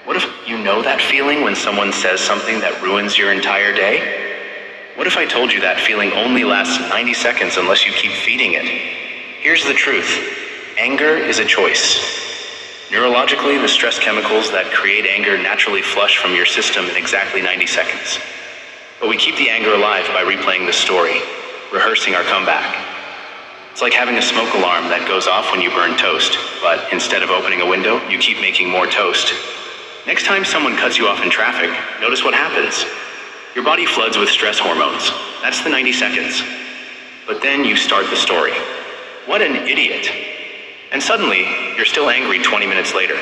What if you know that feeling when someone says something that ruins your entire day? What if I told you that feeling only lasts 90 seconds unless you keep feeding it? Here's the truth. Anger is a choice. Neurologically, the stress chemicals that create anger naturally flush from your system in exactly 90 seconds. But we keep the anger alive by replaying the story, rehearsing our comeback. It's like having a smoke alarm that goes off when you burn toast, but instead of opening a window, you keep making more toast. Next time someone cuts you off in traffic, notice what happens. Your body floods with stress hormones. That's the 90 seconds. But then you start the story. What an idiot. And suddenly, you're still angry 20 minutes later.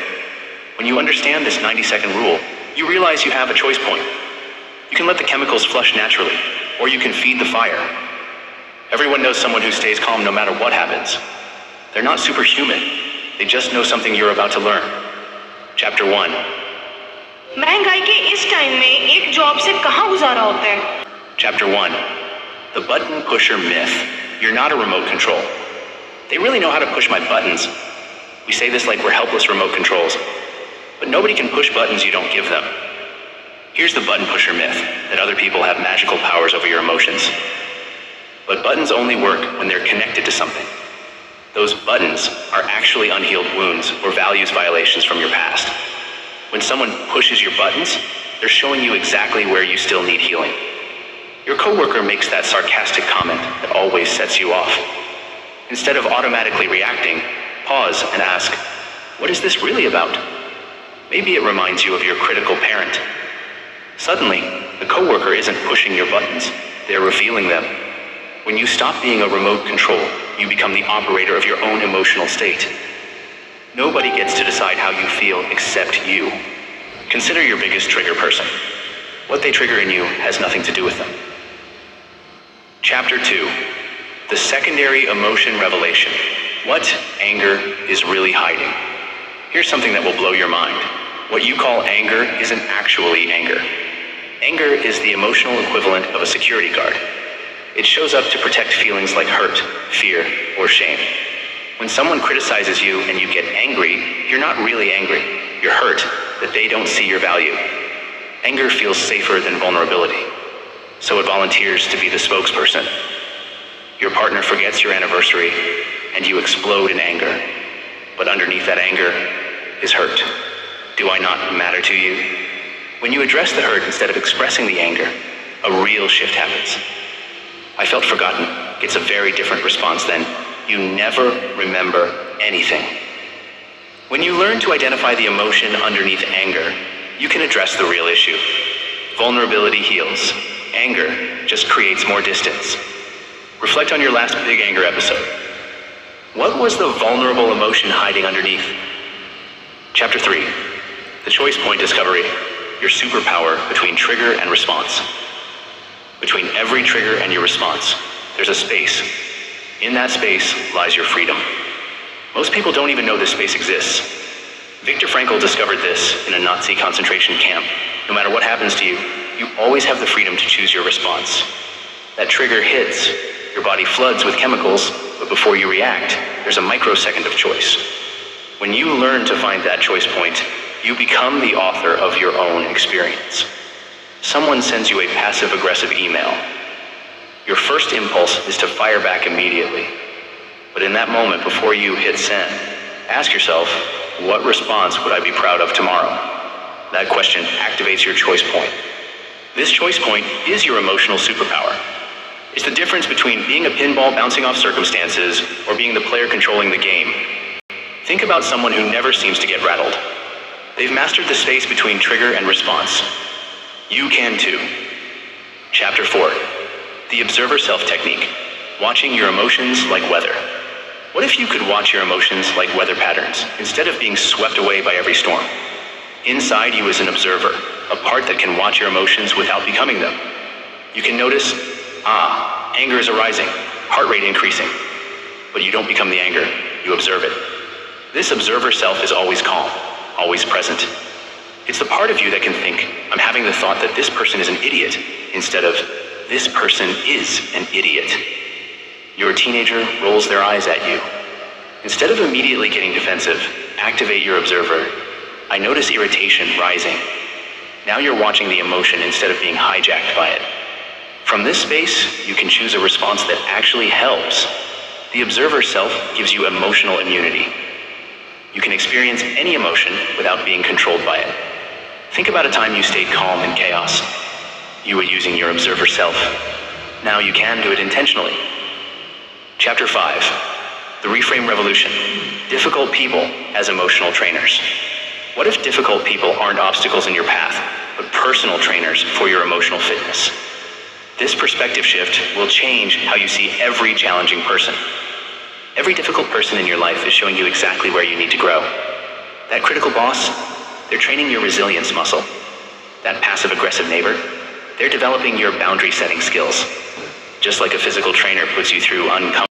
When you understand this 90-second rule, you realize you have a choice point. You can let the chemicals flush naturally, or you can feed the fire. Everyone knows someone who stays calm no matter what happens. They're not superhuman. They just know something you're about to learn. Chapter 1. महंगाई के इस time में एक job से कहाँ गुजारा होता है? Chapter 1. The button pusher myth. You're not a remote control. They really know how to push my buttons. We say this like we're helpless remote controls. But nobody can push buttons you don't give them. Here's the button pusher myth, that other people have magical powers over your emotions. But buttons only work when they're connected to something. Those buttons are actually unhealed wounds or values violations from your past. When someone pushes your buttons, they're showing you exactly where you still need healing. Your coworker makes that sarcastic comment that always sets you off. Instead of automatically reacting, pause and ask, what is this really about? Maybe it reminds you of your critical parent. Suddenly, the coworker isn't pushing your buttons, they're revealing them. When you stop being a remote control, you become the operator of your own emotional state. Nobody gets to decide how you feel except you. Consider your biggest trigger person. What they trigger in you has nothing to do with them. Chapter 2. The secondary emotion revelation. What anger is really hiding. Here's something that will blow your mind. What you call anger isn't actually anger. Anger is the emotional equivalent of a security guard. It shows up to protect feelings like hurt, fear, or shame. When someone criticizes you and you get angry, you're not really angry. You're hurt that they don't see your value. Anger feels safer than vulnerability, so it volunteers to be the spokesperson. Your partner forgets your anniversary, and you explode in anger. But underneath that anger is hurt. Do I not matter to you? When you address the hurt instead of expressing the anger, a real shift happens. I felt forgotten. It's a very different response than, you never remember anything. When you learn to identify the emotion underneath anger, you can address the real issue. Vulnerability heals. Anger just creates more distance. Reflect on your last big anger episode. What was the vulnerable emotion hiding underneath? Chapter 3. The choice point discovery. Your superpower between trigger and response. Between every trigger and your response, there's a space. In that space lies your freedom. Most people don't even know this space exists. Viktor Frankl discovered this in a Nazi concentration camp. No matter what happens to you, you always have the freedom to choose your response. That trigger hits, your body floods with chemicals, but before you react, there's a microsecond of choice. When you learn to find that choice point, you become the author of your own experience. Someone sends you a passive-aggressive email. Your first impulse is to fire back immediately. But in that moment before you hit send, ask yourself, what response would I be proud of tomorrow? That question activates your choice point. This choice point is your emotional superpower. It's the difference between being a pinball bouncing off circumstances or being the player controlling the game. Think about someone who never seems to get rattled. They've mastered the space between trigger and response. You can too. Chapter 4. The observer self technique. Watching your emotions like weather. What if you could watch your emotions like weather patterns instead of being swept away by every storm? Inside you is an observer, a part that can watch your emotions without becoming them. You can notice, anger is arising, heart rate increasing. But you don't become the anger, you observe it. This observer self is always calm, always present. It's the part of you that can think, I'm having the thought that this person is an idiot, instead of, this person is an idiot. Your teenager rolls their eyes at you. Instead of immediately getting defensive, activate your observer. I notice irritation rising. Now you're watching the emotion instead of being hijacked by it. From this space, you can choose a response that actually helps. The observer self gives you emotional immunity. You can experience any emotion without being controlled by it. Think about a time you stayed calm in chaos. You were using your observer self. Now you can do it intentionally. Chapter 5. The Reframe Revolution. Difficult people as emotional trainers. What if difficult people aren't obstacles in your path, but personal trainers for your emotional fitness? This perspective shift will change how you see every challenging person. Every difficult person in your life is showing you exactly where you need to grow. That critical boss, they're training your resilience muscle. That passive-aggressive neighbor, they're developing your boundary-setting skills. Just like a physical trainer puts you through uncomfortable